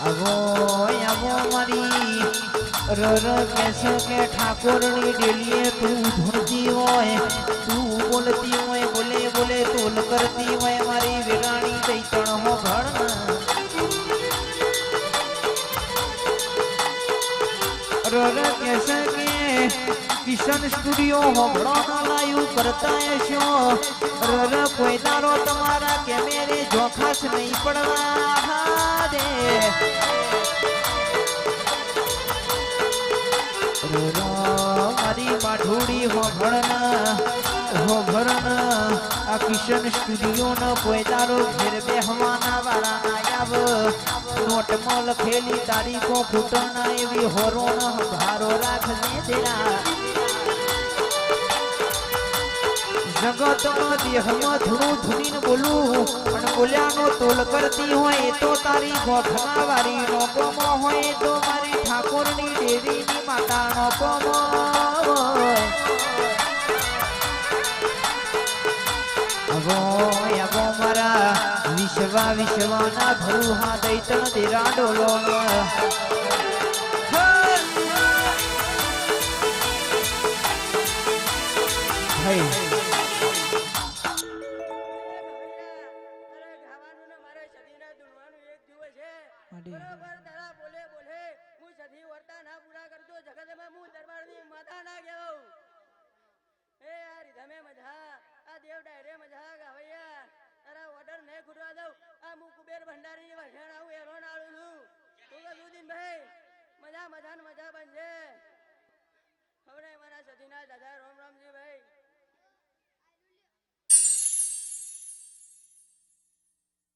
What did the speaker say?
ago મારી રર કેસે કે ઠાકોરની ડેલીએ તું ધૂણતી હોય, તું બોલતી હોય, બોલે બોલે તોલ કરતી હોય, મારી વેરાણી દૈતણ હો ઘણ રર કેસે કે કિશન સ્ટુડિયો હોબળો ન લાયું કરતા છો રર કોઈ દારો તમારા કેમેરે જોખાસ નહીં પડવા દે મારી માઠોડી હોભરણ આ કિશન સ્ટુડિયો નો કોઈ દારો ઘેર બેહવાના વાળા ના આવ નોટમાં લખેલી તારીખો ખૂટના એવી હોરોણ ભારો રાખજે દેરા જગતમાં દેહમાં ધૂણું ધૂણીને બોલું પણ બોલ્યાનો તોલ કરતી હોય એ તો તારી ગોઠના વાળી નોકોમો હોય તો મારી ઠાકોરની દેવીની માતા નોકોમો અગો મારા વિશ્વાના ભરુહા દૈતણ દેરા ડોલો બરોબર તારા બોલે બોલે હું સધી વર્તા ના પૂરા કરતો જગતમાં હું દરબારની માતા ના ગયો એ યાર તમે મજા આ દેવ ડાયરે મજા ગાવૈયા તારા ઓર્ડર ને ખુરવા દઉં આ હું કુબેર ભંડારી વઢાણ આવું એરોણ આળું છું તું કે સુદીન ભાઈ મજા મજા બનશે હવે મારા સધીના દાદા રોમ